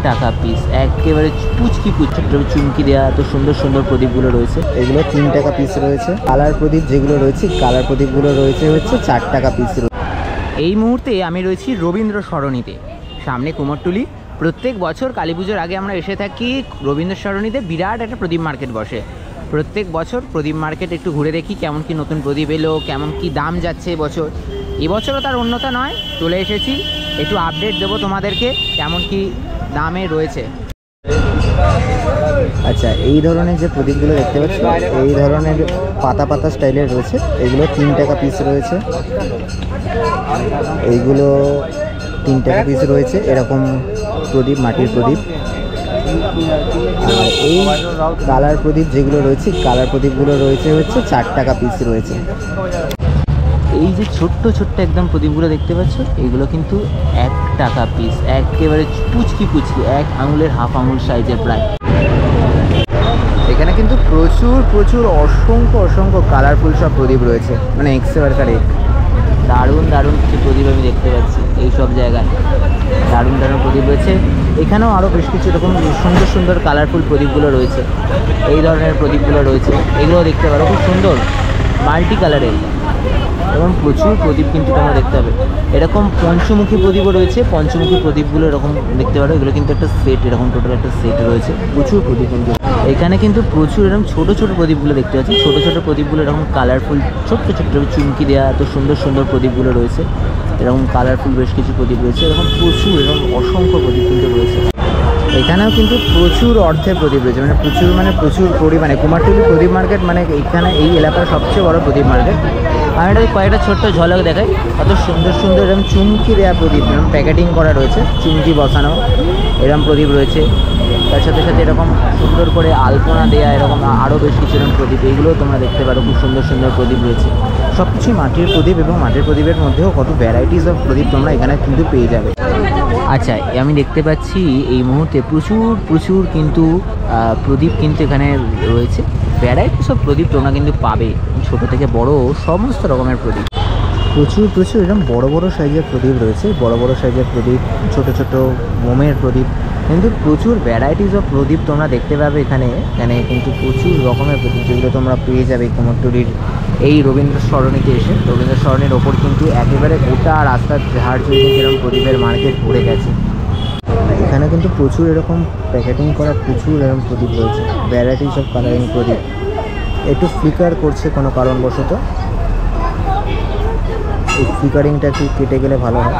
টাকা পিস, একেবারে পুচকি চুমকি দেওয়া এত সুন্দর সুন্দর প্রদীপগুলো রয়েছে। এগুলো 3 টাকা পিস রয়েছে। কালার প্রদীপ যেগুলো রয়েছে, কালার প্রদীপগুলো রয়েছে হচ্ছে 4 টাকা পিস। এই মুহূর্তে আমি রয়েছি রবীন্দ্র সরণিতে, সামনে কুমোরটুলি। প্রত্যেক বছর কালী পুজোর আগে আমরা এসে থাকি রবীন্দ্র সরণিতে। বিরাট একটা প্রদীপ মার্কেট বসে প্রত্যেক বছর। প্রদীপ মার্কেট একটু ঘুরে দেখি কেমন কি নতুন প্রদীপ এলো, কেমন কি দাম যাচ্ছে এবছর। এবছরও তার অন্যতা নয়, চলে এসেছি একটু আপডেট দেবো তোমাদেরকে কেমন কি দামে রয়েছে। আচ্ছা, এই ধরনের যে প্রদীপগুলো দেখতে পাচ্ছ, এই ধরনের পাতা পাতা স্টাইলের রয়েছে। এগুলো 3 টাকা পিস রয়েছে। এইগুলো 3 টাকা পিস রয়েছে, এরকম প্রদীপ, মাটির প্রদীপ। আর এই কালার প্রদীপ যেগুলো রয়েছে, কালার প্রদীপগুলো রয়েছে হচ্ছে 4 টাকা পিস রয়েছে। এই যে ছোট্ট ছোট্ট একদম প্রদীপগুলো দেখতে পাচ্ছ, এগুলো কিন্তু 1 টাকা পিস, একেবারে পুচকি 1 আঙুলের হাফ আঙুল সাইজের প্রায়। এখানে কিন্তু প্রচুর প্রচুর অসংখ্য কালারফুল সব প্রদীপ রয়েছে, মানে এক্সেবারকারে দারুণ দারুণ কিছু প্রদীপ আমি দেখতে পাচ্ছি এই সব জায়গায়। দারুণ দারুণ প্রদীপ রয়েছে। এখানেও আরও বেশ কিছু এরকম সুন্দর সুন্দর কালারফুল প্রদীপগুলো রয়েছে। এই ধরনের প্রদীপগুলো রয়েছে, এগুলো দেখতে পারো, খুব সুন্দর মাল্টি কালারের এবং প্রচুর প্রদীপ কিন্তু তোমরা দেখতে পাবে। এরকম পঞ্চমুখী প্রদীপও রয়েছে। পঞ্চমুখী প্রদীপগুলো এরকম দেখতে পারো, এগুলো কিন্তু একটা সেট, এরকম টোটাল একটা সেট রয়েছে। প্রচুর প্রদীপ কিন্তু এখানে কিন্তু প্রচুর এরকম ছোটো ছোটো প্রদীপগুলো দেখতে পাচ্ছি। ছোটো ছোটো প্রদীপগুলো এরকম কালারফুল ছোট্ট ছোট্ট চুমকি দেওয়া এত সুন্দর সুন্দর প্রদীপগুলো রয়েছে। এরকম কালারফুল বেশ কিছু প্রদীপ রয়েছে, এরকম প্রচুর এরকম অসংখ্য প্রদীপ কিন্তু রয়েছে। এখানেও কিন্তু প্রচুর অর্থের প্রদীপ রয়েছে, মানে প্রচুর পরিমাণে। কুমারটুলি প্রদীপ মার্কেট মানে এখানে এই এলাকার সবচেয়ে বড় প্রদীপ মার্কেট। আমি এটা কয়েকটা ছোট্ট ঝলক দেখাই। কত সুন্দর সুন্দর এরকম চুমকি দেওয়া প্রদীপ, এরকম প্যাকেটিং করা রয়েছে, চুমকি বসানো এরকম প্রদীপ রয়েছে। তার সাথে সাথে এরকম সুন্দর করে আলপনা দেওয়া এরকম আরও বেশ কিছু এরকম প্রদীপ, এইগুলোও তোমরা দেখতে পারো। খুব সুন্দর সুন্দর প্রদীপ রয়েছে। সব কিছুই মাটির প্রদীপ, এবং মাটির প্রদীপের মধ্যেও কত ভ্যারাইটিস অফ প্রদীপ তোমরা এখানে কিন্তু পেয়ে যাবে। আচ্ছা, আমি দেখতে পাচ্ছি এই মুহূর্তে প্রচুর কিন্তু প্রদীপ কিন্তু এখানে রয়েছে। ভ্যারাইটিস অফ প্রদীপ তোমরা কিন্তু পাবে, ছোটো থেকে বড় সমস্ত রকমের প্রদীপ। প্রচুর এরকম বড় বড় সাইজের প্রদীপ রয়েছে, বড় বড় সাইজের প্রদীপ, ছোট ছোট মোমের প্রদীপ, কিন্তু প্রচুর ভ্যারাইটিস অফ প্রদীপ তোমরা দেখতে পাবে এখানে। এখানে কিন্তু প্রচুর রকমের প্রদীপ যেগুলো তোমরা পেয়ে যাবে কুমোরটুলির এই রবীন্দ্র সরণিতে এসে। রবীন্দ্র সরণির ওপর কিন্তু একেবারে গোটা রাস্তার ধার জুড়ে কিন্তু এরকম প্রদীপের মার্কেট ভরে গেছে। এখানে কিন্তু প্রচুর এরকম প্যাকেটিং করা প্রচুর এরকম প্রদীপ রয়েছে, ভ্যারাইটিস অফ কালারিং প্রদীপ। একটু ফ্লিকার করছে কোনো কারণবশত, এই ফ্লিকারিংটা একটু কেটে গেলে ভালো হয়।